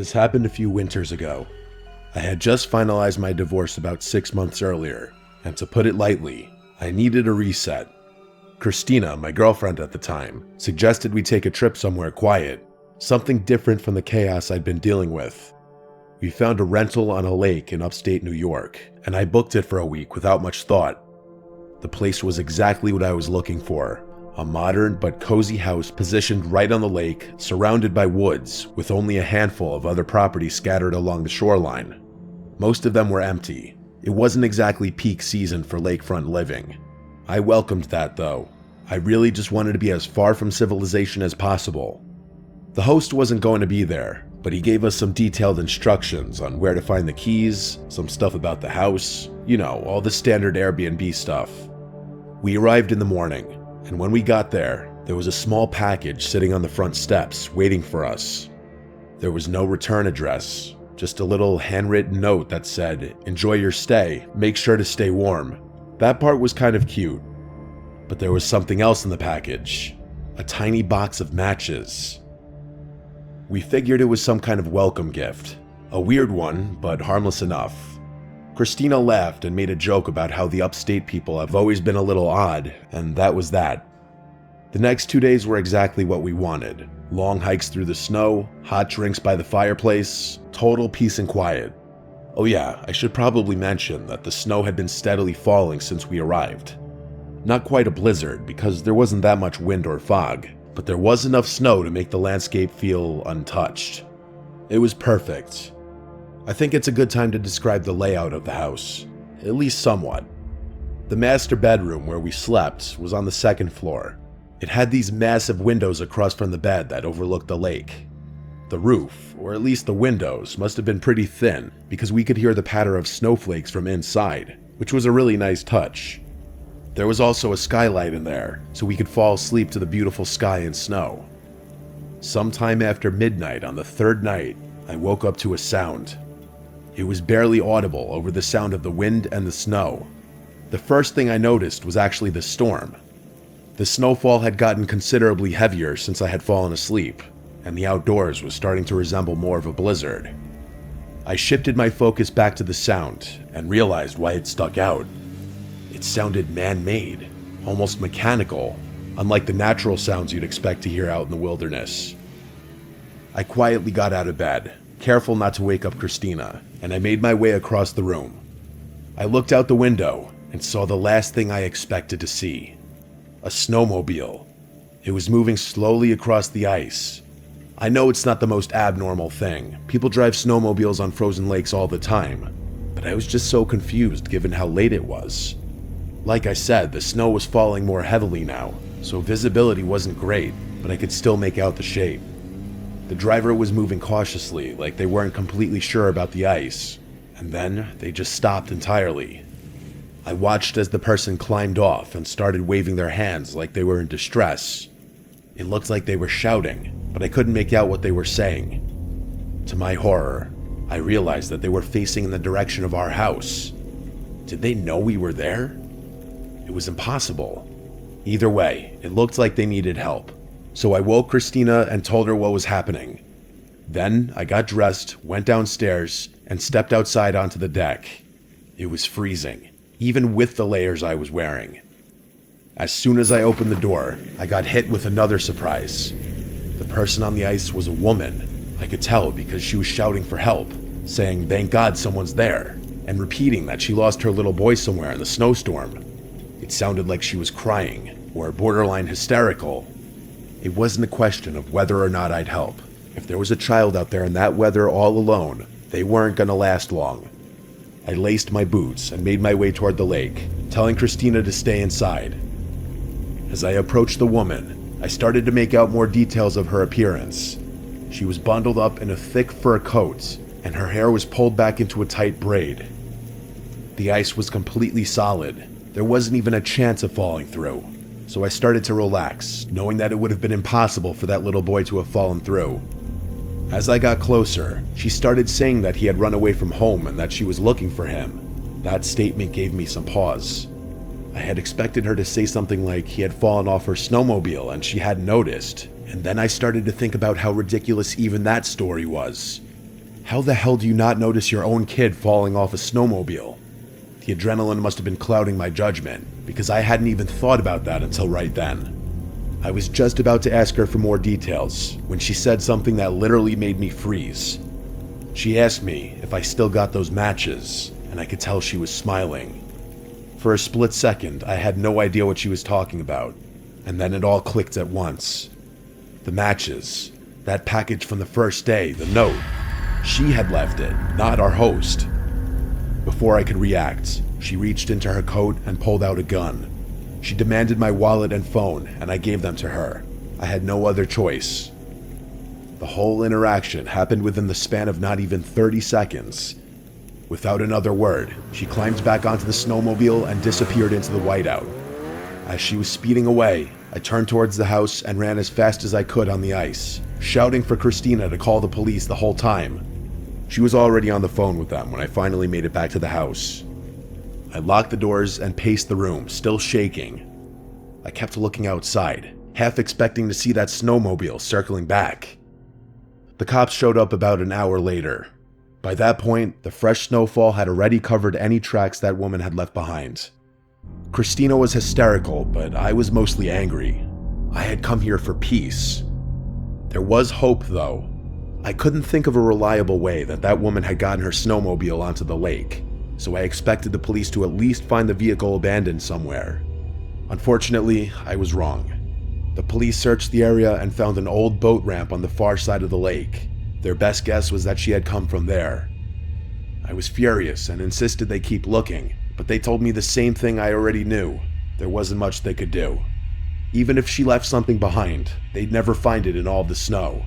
This happened a few winters ago. I had just finalized my divorce about 6 months earlier, and to put it lightly, I needed a reset. Christina, my girlfriend at the time, suggested we take a trip somewhere quiet, something different from the chaos I'd been dealing with. We found a rental on a lake in upstate New York, and I booked it for a week without much thought. The place was exactly what I was looking for. A modern but cozy house positioned right on the lake, surrounded by woods, with only a handful of other properties scattered along the shoreline. Most of them were empty. It wasn't exactly peak season for lakefront living. I welcomed that though. I really just wanted to be as far from civilization as possible. The host wasn't going to be there, but he gave us some detailed instructions on where to find the keys, some stuff about the house, all the standard Airbnb stuff. We arrived in the morning, and when we got there was a small package sitting on the front steps waiting for us. There was no return address, just a little handwritten note that said, "Enjoy your stay, make sure to stay warm." That part was kind of cute. But there was something else in the package, a tiny box of matches. We figured it was some kind of welcome gift, a weird one, but harmless enough. Christina laughed and made a joke about how the upstate people have always been a little odd, and that was that. The next 2 days were exactly what we wanted. Long hikes through the snow, hot drinks by the fireplace, total peace and quiet. Oh yeah, I should probably mention that the snow had been steadily falling since we arrived. Not quite a blizzard because there wasn't that much wind or fog, but there was enough snow to make the landscape feel untouched. It was perfect. I think it's a good time to describe the layout of the house, at least somewhat. The master bedroom where we slept was on the second floor. It had these massive windows across from the bed that overlooked the lake. The roof, or at least the windows, must have been pretty thin because we could hear the patter of snowflakes from inside, which was a really nice touch. There was also a skylight in there, so we could fall asleep to the beautiful sky and snow. Sometime after midnight on the third night, I woke up to a sound. It was barely audible over the sound of the wind and the snow. The first thing I noticed was actually the storm. The snowfall had gotten considerably heavier since I had fallen asleep, and the outdoors was starting to resemble more of a blizzard. I shifted my focus back to the sound and realized why it stuck out. It sounded man-made, almost mechanical, unlike the natural sounds you'd expect to hear out in the wilderness. I quietly got out of bed, careful not to wake up Christina, and I made my way across the room. I looked out the window and saw the last thing I expected to see. A snowmobile. It was moving slowly across the ice. I know it's not the most abnormal thing. People drive snowmobiles on frozen lakes all the time, but I was just so confused given how late it was. Like I said, the snow was falling more heavily now, so visibility wasn't great, but I could still make out the shape. The driver was moving cautiously, like they weren't completely sure about the ice, and then they just stopped entirely. I watched as the person climbed off and started waving their hands like they were in distress. It looked like they were shouting, but I couldn't make out what they were saying. To my horror, I realized that they were facing in the direction of our house. Did they know we were there? It was impossible. Either way, it looked like they needed help. So I woke Christina and told her what was happening. Then I got dressed, went downstairs, and stepped outside onto the deck. It was freezing, even with the layers I was wearing. As soon as I opened the door, I got hit with another surprise. The person on the ice was a woman. I could tell because she was shouting for help, saying thank God someone's there, and repeating that she lost her little boy somewhere in the snowstorm. It sounded like she was crying, or borderline hysterical. It wasn't a question of whether or not I'd help. If there was a child out there in that weather all alone, they weren't gonna last long. I laced my boots and made my way toward the lake, telling Christina to stay inside. As I approached the woman, I started to make out more details of her appearance. She was bundled up in a thick fur coat, and her hair was pulled back into a tight braid. The ice was completely solid. There wasn't even a chance of falling through. So I started to relax, knowing that it would have been impossible for that little boy to have fallen through. As I got closer, she started saying that he had run away from home and that she was looking for him. That statement gave me some pause. I had expected her to say something like he had fallen off her snowmobile and she hadn't noticed, and then I started to think about how ridiculous even that story was. How the hell do you not notice your own kid falling off a snowmobile? The adrenaline must have been clouding my judgment, because I hadn't even thought about that until right then. I was just about to ask her for more details when she said something that literally made me freeze. She asked me if I still got those matches, and I could tell she was smiling. For a split second, I had no idea what she was talking about, and then it all clicked at once. The matches, that package from the first day, the note. She had left it, not our host. Before I could react, she reached into her coat and pulled out a gun. She demanded my wallet and phone, and I gave them to her. I had no other choice. The whole interaction happened within the span of not even 30 seconds. Without another word, she climbed back onto the snowmobile and disappeared into the whiteout. As she was speeding away, I turned towards the house and ran as fast as I could on the ice, shouting for Christina to call the police the whole time. She was already on the phone with them when I finally made it back to the house. I locked the doors and paced the room, still shaking. I kept looking outside, half expecting to see that snowmobile circling back. The cops showed up about an hour later. By that point, the fresh snowfall had already covered any tracks that woman had left behind. Christina was hysterical, but I was mostly angry. I had come here for peace. There was hope, though. I couldn't think of a reliable way that woman had gotten her snowmobile onto the lake, so I expected the police to at least find the vehicle abandoned somewhere. Unfortunately, I was wrong. The police searched the area and found an old boat ramp on the far side of the lake. Their best guess was that she had come from there. I was furious and insisted they keep looking, but they told me the same thing I already knew. There wasn't much they could do. Even if she left something behind, they'd never find it in all the snow.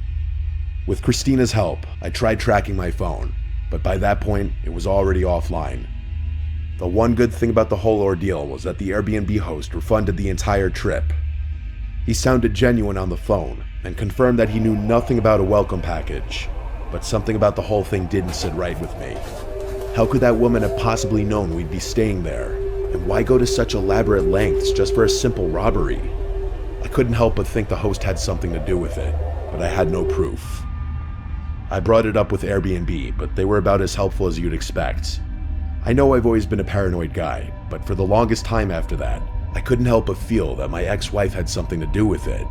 With Christina's help, I tried tracking my phone, but by that point, it was already offline. The one good thing about the whole ordeal was that the Airbnb host refunded the entire trip. He sounded genuine on the phone and confirmed that he knew nothing about a welcome package, but something about the whole thing didn't sit right with me. How could that woman have possibly known we'd be staying there? And why go to such elaborate lengths just for a simple robbery? I couldn't help but think the host had something to do with it, but I had no proof. I brought it up with Airbnb, but they were about as helpful as you'd expect. I know I've always been a paranoid guy, but for the longest time after that, I couldn't help but feel that my ex-wife had something to do with it.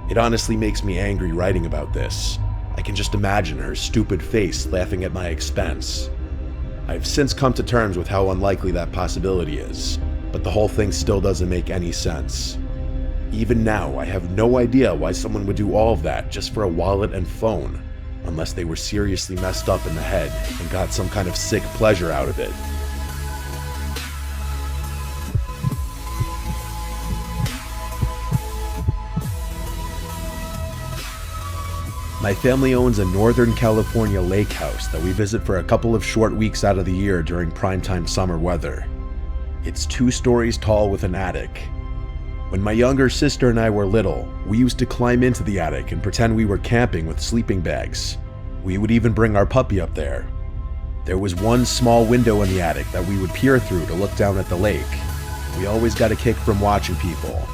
It honestly makes me angry writing about this. I can just imagine her stupid face laughing at my expense. I've since come to terms with how unlikely that possibility is, but the whole thing still doesn't make any sense. Even now, I have no idea why someone would do all of that just for a wallet and phone, unless they were seriously messed up in the head and got some kind of sick pleasure out of it. My family owns a Northern California lake house that we visit for a couple of short weeks out of the year during primetime summer weather. It's 2 stories tall with an attic. When my younger sister and I were little, we used to climb into the attic and pretend we were camping with sleeping bags. We would even bring our puppy up there. There was one small window in the attic that we would peer through to look down at the lake. We always got a kick from watching people.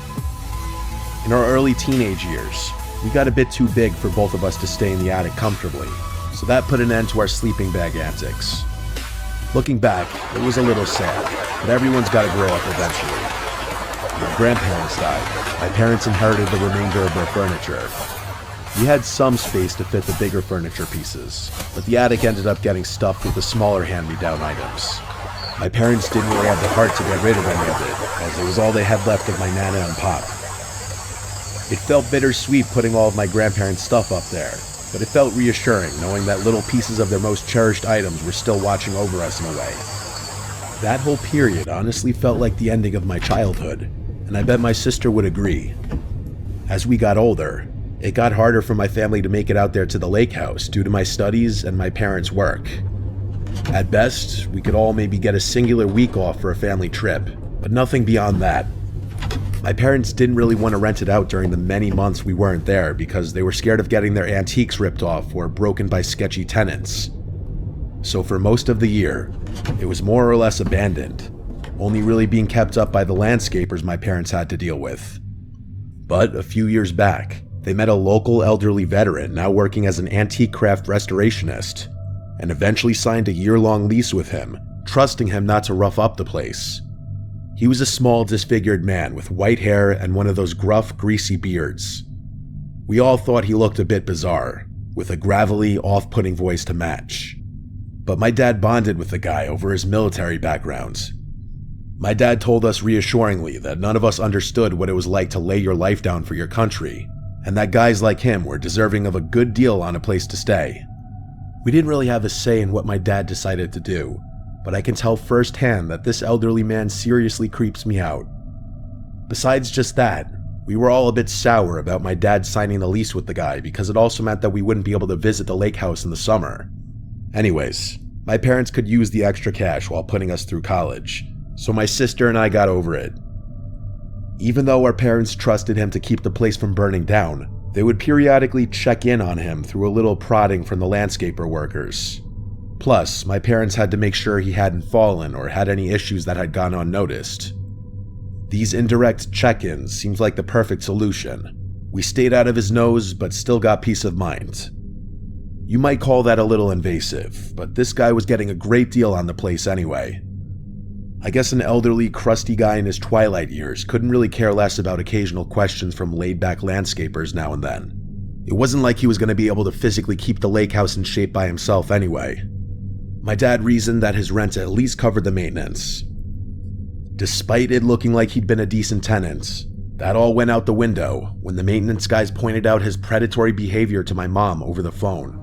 In our early teenage years, we got a bit too big for both of us to stay in the attic comfortably, so that put an end to our sleeping bag antics. Looking back, it was a little sad, but everyone's got to grow up eventually. My grandparents died. My parents inherited the remainder of their furniture. We had some space to fit the bigger furniture pieces, but the attic ended up getting stuffed with the smaller hand-me-down items. My parents didn't really have the heart to get rid of any of it, as it was all they had left of my Nana and Pop. It felt bittersweet putting all of my grandparents' stuff up there, but it felt reassuring knowing that little pieces of their most cherished items were still watching over us in a way. That whole period honestly felt like the ending of my childhood, and I bet my sister would agree. As we got older, it got harder for my family to make it out there to the lake house due to my studies and my parents' work. At best, we could all maybe get a singular week off for a family trip, but nothing beyond that. My parents didn't really want to rent it out during the many months we weren't there because they were scared of getting their antiques ripped off or broken by sketchy tenants. So for most of the year, it was more or less abandoned, only really being kept up by the landscapers my parents had to deal with. But a few years back, they met a local elderly veteran now working as an antique craft restorationist. and eventually signed a year-long lease with him, trusting him not to rough up the place. He was a small, disfigured man with white hair and one of those gruff, greasy beards. We all thought he looked a bit bizarre, with a gravelly, off-putting voice to match. But my dad bonded with the guy over his military background. My dad told us reassuringly that none of us understood what it was like to lay your life down for your country, and that guys like him were deserving of a good deal on a place to stay. We didn't really have a say in what my dad decided to do, but I can tell firsthand that this elderly man seriously creeps me out. Besides just that, we were all a bit sour about my dad signing the lease with the guy because it also meant that we wouldn't be able to visit the lake house in the summer. Anyways, my parents could use the extra cash while putting us through college, so my sister and I got over it. Even though our parents trusted him to keep the place from burning down, they would periodically check in on him through a little prodding from the landscaper workers. Plus, my parents had to make sure he hadn't fallen or had any issues that had gone unnoticed. These indirect check-ins seemed like the perfect solution. We stayed out of his nose, but still got peace of mind. You might call that a little invasive, but this guy was getting a great deal on the place anyway. I guess an elderly, crusty guy in his twilight years couldn't really care less about occasional questions from laid-back landscapers now and then. It wasn't like he was going to be able to physically keep the lake house in shape by himself anyway. My dad reasoned that his rent at least covered the maintenance. Despite it looking like he'd been a decent tenant, that all went out the window when the maintenance guys pointed out his predatory behavior to my mom over the phone.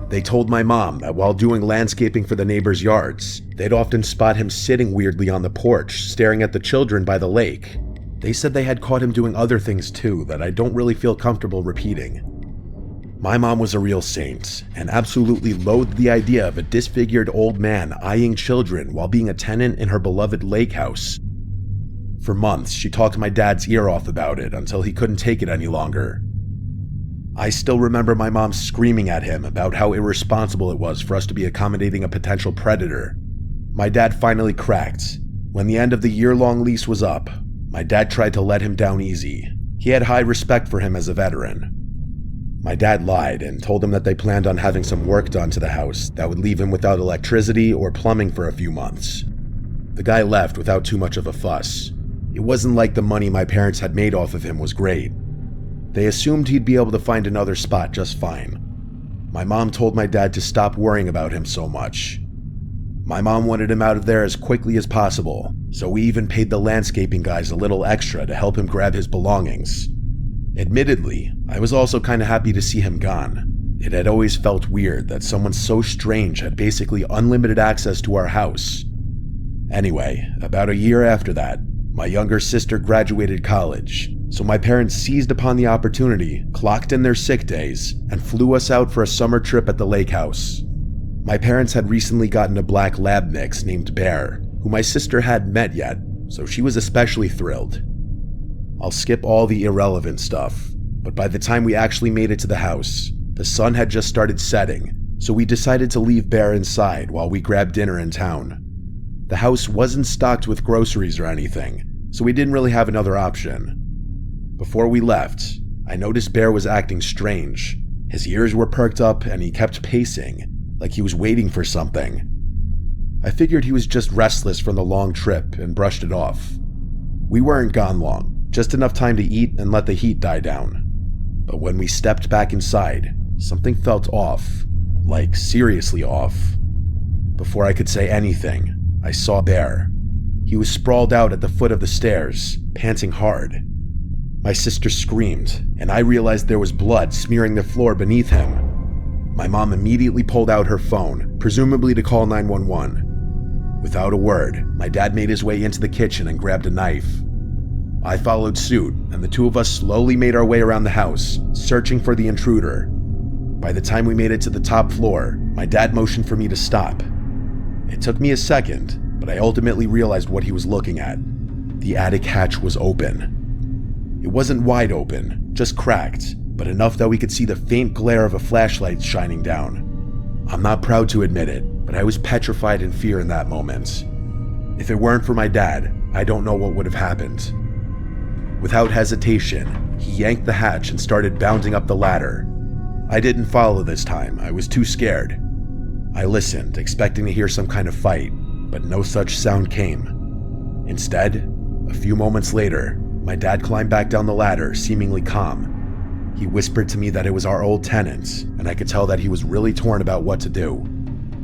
They told my mom that while doing landscaping for the neighbors' yards, they'd often spot him sitting weirdly on the porch, staring at the children by the lake. They said they had caught him doing other things too that I don't really feel comfortable repeating. My mom was a real saint, and absolutely loathed the idea of a disfigured old man eyeing children while being a tenant in her beloved lake house. For months, she talked my dad's ear off about it until he couldn't take it any longer. I still remember my mom screaming at him about how irresponsible it was for us to be accommodating a potential predator. My dad finally cracked. When the end of the year-long lease was up, my dad tried to let him down easy. He had high respect for him as a veteran. My dad lied and told him that they planned on having some work done to the house that would leave him without electricity or plumbing for a few months. The guy left without too much of a fuss. It wasn't like the money my parents had made off of him was great. They assumed he'd be able to find another spot just fine. My mom told my dad to stop worrying about him so much. My mom wanted him out of there as quickly as possible, so we even paid the landscaping guys a little extra to help him grab his belongings. Admittedly, I was also kinda happy to see him gone. It had always felt weird that someone so strange had basically unlimited access to our house. Anyway, about a year after that, my younger sister graduated college, so my parents seized upon the opportunity, clocked in their sick days, and flew us out for a summer trip at the lake house. My parents had recently gotten a black lab mix named Bear, who my sister hadn't met yet, so she was especially thrilled. I'll skip all the irrelevant stuff, but by the time we actually made it to the house, the sun had just started setting, so we decided to leave Bear inside while we grabbed dinner in town. The house wasn't stocked with groceries or anything, so we didn't really have another option. Before we left, I noticed Bear was acting strange. His ears were perked up and he kept pacing, like he was waiting for something. I figured he was just restless from the long trip and brushed it off. We weren't gone long, just enough time to eat and let the heat die down. But when we stepped back inside, something felt off, like seriously off. Before I could say anything, I saw Bear. He was sprawled out at the foot of the stairs, panting hard. My sister screamed, and I realized there was blood smearing the floor beneath him. My mom immediately pulled out her phone, presumably to call 911. Without a word, my dad made his way into the kitchen and grabbed a knife. I followed suit, and the two of us slowly made our way around the house, searching for the intruder. By the time we made it to the top floor, my dad motioned for me to stop. It took me a second, but I ultimately realized what he was looking at. The attic hatch was open. It wasn't wide open, just cracked, but enough that we could see the faint glare of a flashlight shining down. I'm not proud to admit it, but I was petrified in fear in that moment. If it weren't for my dad, I don't know what would have happened. Without hesitation, he yanked the hatch and started bounding up the ladder. I didn't follow this time, I was too scared. I listened, expecting to hear some kind of fight, but no such sound came. Instead, a few moments later, my dad climbed back down the ladder, seemingly calm. He whispered to me that it was our old tenant, and I could tell that he was really torn about what to do.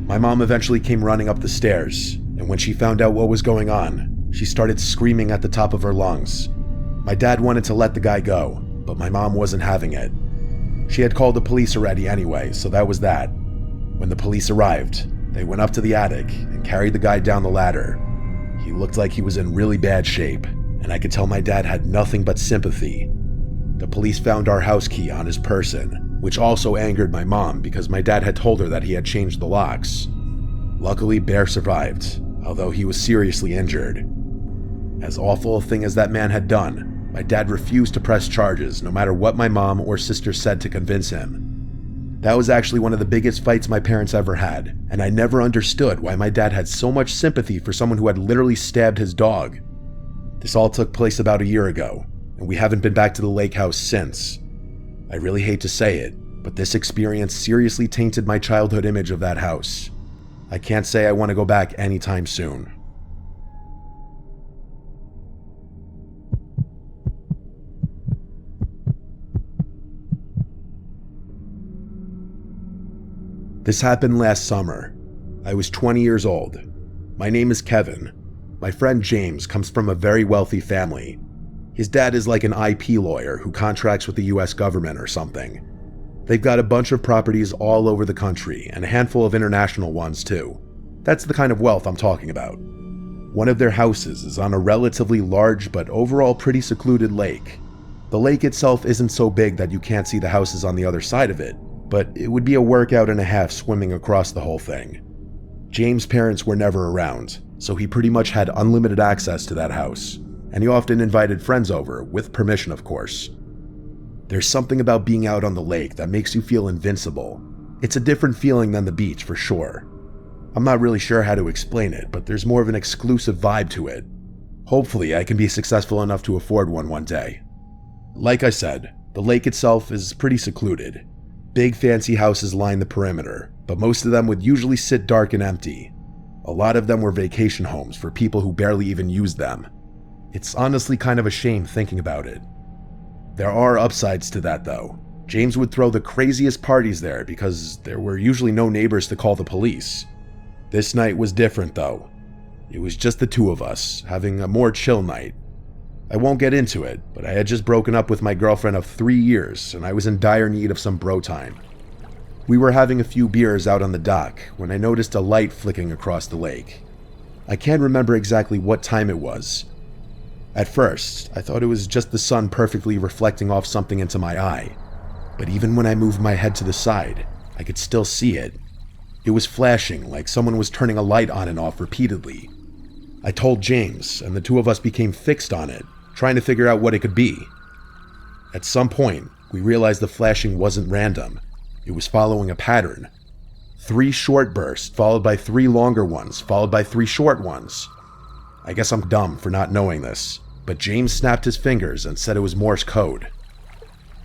My mom eventually came running up the stairs, and when she found out what was going on, she started screaming at the top of her lungs. My dad wanted to let the guy go, but my mom wasn't having it. She had called the police already anyway, so that was that. When the police arrived, they went up to the attic and carried the guy down the ladder. He looked like he was in really bad shape, and I could tell my dad had nothing but sympathy. The police found our house key on his person, which also angered my mom because my dad had told her that he had changed the locks. Luckily, Bear survived, although he was seriously injured. As awful a thing as that man had done, my dad refused to press charges no matter what my mom or sister said to convince him. That was actually one of the biggest fights my parents ever had, and I never understood why my dad had so much sympathy for someone who had literally stabbed his dog. This all took place about a year ago, and we haven't been back to the lake house since. I really hate to say it, but this experience seriously tainted my childhood image of that house. I can't say I want to go back anytime soon. This happened last summer. I was 20 years old. My name is Kevin. My friend James comes from a very wealthy family. His dad is like an IP lawyer who contracts with the US government or something. They've got a bunch of properties all over the country and a handful of international ones too. That's the kind of wealth I'm talking about. One of their houses is on a relatively large but overall pretty secluded lake. The lake itself isn't so big that you can't see the houses on the other side of it, but it would be a workout and a half swimming across the whole thing. James' parents were never around, so he pretty much had unlimited access to that house, and he often invited friends over, with permission of course. There's something about being out on the lake that makes you feel invincible. It's a different feeling than the beach for sure. I'm not really sure how to explain it, but there's more of an exclusive vibe to it. Hopefully I can be successful enough to afford one day. Like I said, the lake itself is pretty secluded. Big fancy houses line the perimeter, but most of them would usually sit dark and empty. A lot of them were vacation homes for people who barely even used them. It's honestly kind of a shame thinking about it. There are upsides to that though. James would throw the craziest parties there because there were usually no neighbors to call the police. This night was different though. It was just the two of us, having a more chill night. I won't get into it, but I had just broken up with my girlfriend of 3 years and I was in dire need of some bro time. We were having a few beers out on the dock when I noticed a light flicking across the lake. I can't remember exactly what time it was. At first, I thought it was just the sun perfectly reflecting off something into my eye, but even when I moved my head to the side, I could still see it. It was flashing like someone was turning a light on and off repeatedly. I told James, and the two of us became fixed on it, trying to figure out what it could be. At some point, we realized the flashing wasn't random. It was following a pattern. 3 short bursts, followed by 3 longer ones, followed by 3 short ones. I guess I'm dumb for not knowing this, but James snapped his fingers and said it was Morse code.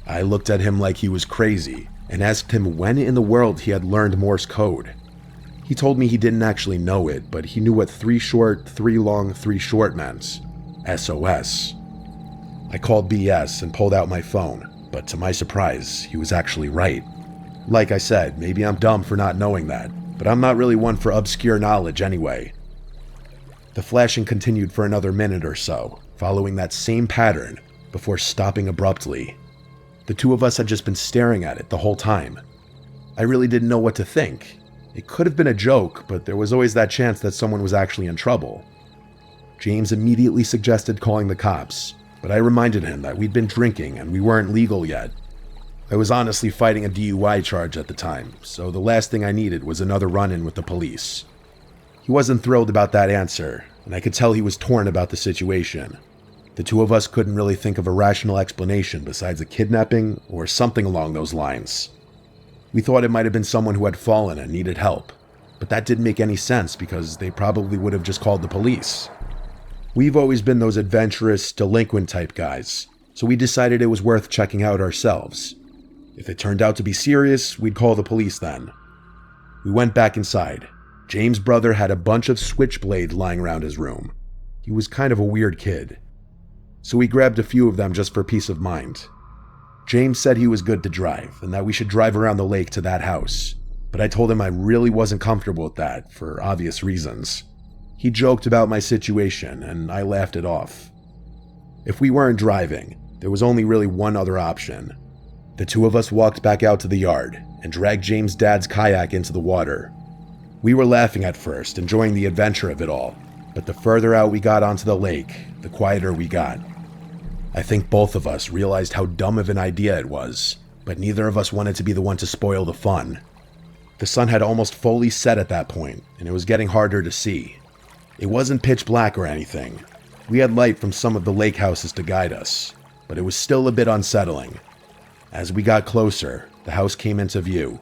I looked at him like he was crazy and asked him when in the world he had learned Morse code. He told me he didn't actually know it, but he knew what 3 short, 3 long, 3 short meant. SOS. I called BS and pulled out my phone, but to my surprise, he was actually right. Like I said, maybe I'm dumb for not knowing that, but I'm not really one for obscure knowledge anyway. The flashing continued for another minute or so, following that same pattern, before stopping abruptly. The two of us had just been staring at it the whole time. I really didn't know what to think. It could have been a joke, but there was always that chance that someone was actually in trouble. James immediately suggested calling the cops, but I reminded him that we'd been drinking and we weren't legal yet. I was honestly fighting a DUI charge at the time, so the last thing I needed was another run-in with the police. He wasn't thrilled about that answer, and I could tell he was torn about the situation. The two of us couldn't really think of a rational explanation besides a kidnapping or something along those lines. We thought it might have been someone who had fallen and needed help, but that didn't make any sense because they probably would have just called the police. We've always been those adventurous, delinquent type guys, so we decided it was worth checking out ourselves. If it turned out to be serious, we'd call the police then. We went back inside. James' brother had a bunch of switchblades lying around his room. He was kind of a weird kid. So we grabbed a few of them just for peace of mind. James said he was good to drive and that we should drive around the lake to that house, but I told him I really wasn't comfortable with that for obvious reasons. He joked about my situation and I laughed it off. If we weren't driving, there was only really one other option. The two of us walked back out to the yard and dragged James' dad's kayak into the water. We were laughing at first, enjoying the adventure of it all, but the further out we got onto the lake, the quieter we got. I think both of us realized how dumb of an idea it was, but neither of us wanted to be the one to spoil the fun. The sun had almost fully set at that point, and it was getting harder to see. It wasn't pitch black or anything. We had light from some of the lake houses to guide us, but it was still a bit unsettling. As we got closer, the house came into view.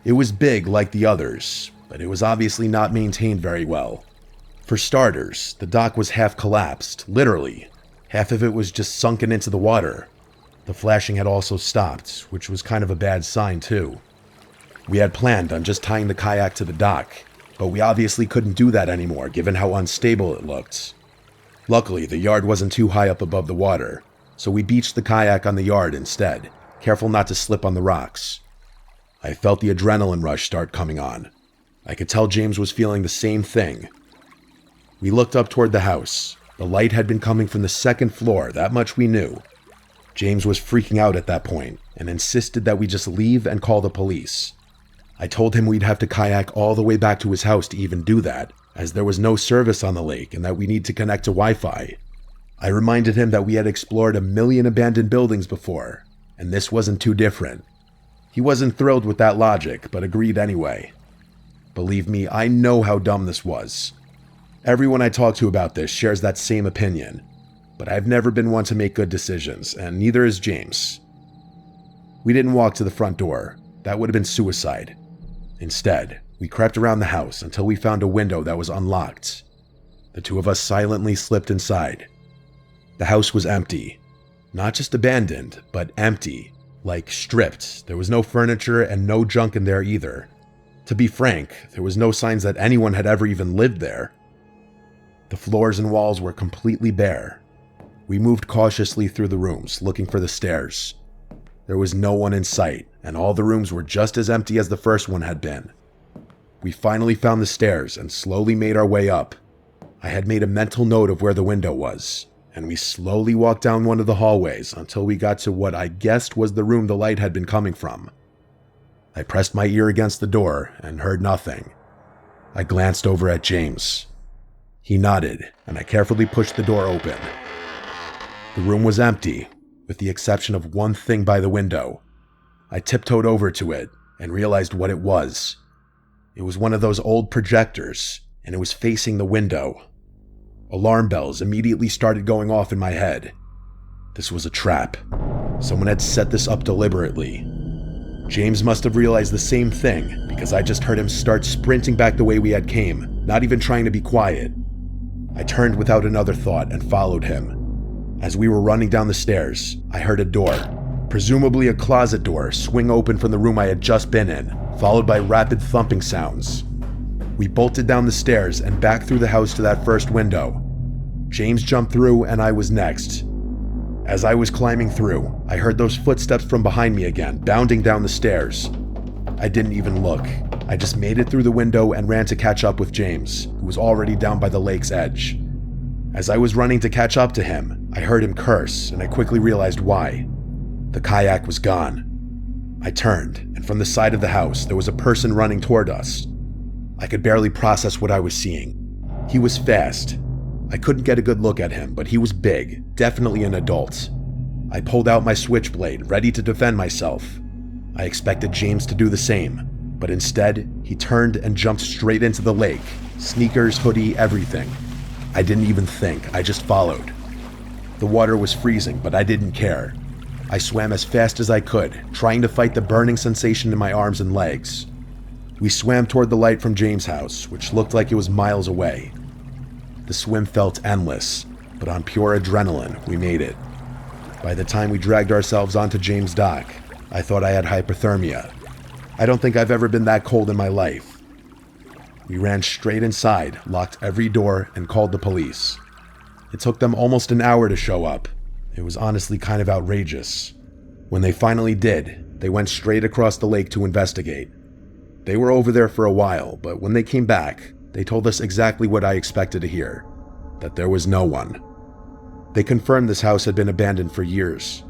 It was big like the others, but it was obviously not maintained very well. For starters, the dock was half collapsed, literally. Half of it was just sunken into the water. The flashing had also stopped, which was kind of a bad sign too. We had planned on just tying the kayak to the dock, but we obviously couldn't do that anymore given how unstable it looked. Luckily, the yard wasn't too high up above the water, so we beached the kayak on the yard instead, careful not to slip on the rocks. I felt the adrenaline rush start coming on. I could tell James was feeling the same thing. We looked up toward the house. The light had been coming from the second floor, that much we knew. James was freaking out at that point and insisted that we just leave and call the police. I told him we'd have to kayak all the way back to his house to even do that, as there was no service on the lake and that we need to connect to Wi-Fi. I reminded him that we had explored 1 million abandoned buildings before, and this wasn't too different. He wasn't thrilled with that logic, but agreed anyway. Believe me, I know how dumb this was. Everyone I talk to about this shares that same opinion, but I've never been one to make good decisions, and neither is James. We didn't walk to the front door. That would have been suicide. Instead, we crept around the house until we found a window that was unlocked. The two of us silently slipped inside. The house was empty. Not just abandoned, but empty. Like stripped. There was no furniture and no junk in there either. To be frank, there was no signs that anyone had ever even lived there. The floors and walls were completely bare. We moved cautiously through the rooms, looking for the stairs. There was no one in sight, and all the rooms were just as empty as the first one had been. We finally found the stairs and slowly made our way up. I had made a mental note of where the window was, and we slowly walked down one of the hallways until we got to what I guessed was the room the light had been coming from. I pressed my ear against the door and heard nothing. I glanced over at James. He nodded, and I carefully pushed the door open. The room was empty, with the exception of one thing by the window. I tiptoed over to it and realized what it was. It was one of those old projectors, and it was facing the window. Alarm bells immediately started going off in my head. This was a trap. Someone had set this up deliberately. James must have realized the same thing, because I just heard him start sprinting back the way we had came, not even trying to be quiet. I turned without another thought and followed him. As we were running down the stairs, I heard a door, presumably a closet door, swing open from the room I had just been in, followed by rapid thumping sounds. We bolted down the stairs and back through the house to that first window. James jumped through and I was next. As I was climbing through, I heard those footsteps from behind me again, bounding down the stairs. I didn't even look. I just made it through the window and ran to catch up with James, who was already down by the lake's edge. As I was running to catch up to him, I heard him curse, and I quickly realized why. The kayak was gone. I turned, and from the side of the house, there was a person running toward us. I could barely process what I was seeing. He was fast. I couldn't get a good look at him, but he was big, definitely an adult. I pulled out my switchblade, ready to defend myself. I expected James to do the same, but instead, he turned and jumped straight into the lake. Sneakers, hoodie, everything. I didn't even think, I just followed. The water was freezing, but I didn't care. I swam as fast as I could, trying to fight the burning sensation in my arms and legs. We swam toward the light from James' house, which looked like it was miles away. The swim felt endless, but on pure adrenaline, we made it. By the time we dragged ourselves onto James' dock, I thought I had hypothermia. I don't think I've ever been that cold in my life, We ran straight inside, locked every door, and called the police. It took them almost an hour to show up. It was honestly kind of outrageous. When they finally did, they went straight across the lake to investigate. They were over there for a while, but when they came back, they told us exactly what I expected to hear, that there was no one. They confirmed this house had been abandoned for years.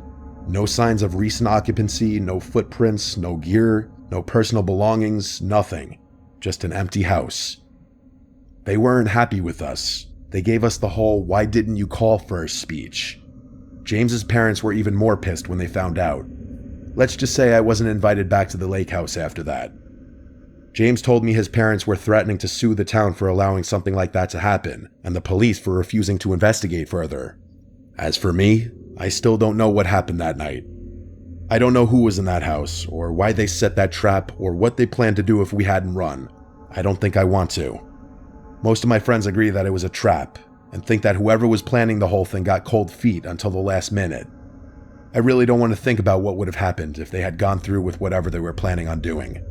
No signs of recent occupancy, no footprints, no gear, no personal belongings, nothing. Just an empty house. They weren't happy with us. They gave us the whole "why didn't you call first" speech. James's parents were even more pissed when they found out. Let's just say I wasn't invited back to the lake house after that. James told me his parents were threatening to sue the town for allowing something like that to happen, and the police for refusing to investigate further. As for me, I still don't know what happened that night. I don't know who was in that house, or why they set that trap, or what they planned to do if we hadn't run. I don't think I want to. Most of my friends agree that it was a trap, and think that whoever was planning the whole thing got cold feet until the last minute. I really don't want to think about what would have happened if they had gone through with whatever they were planning on doing.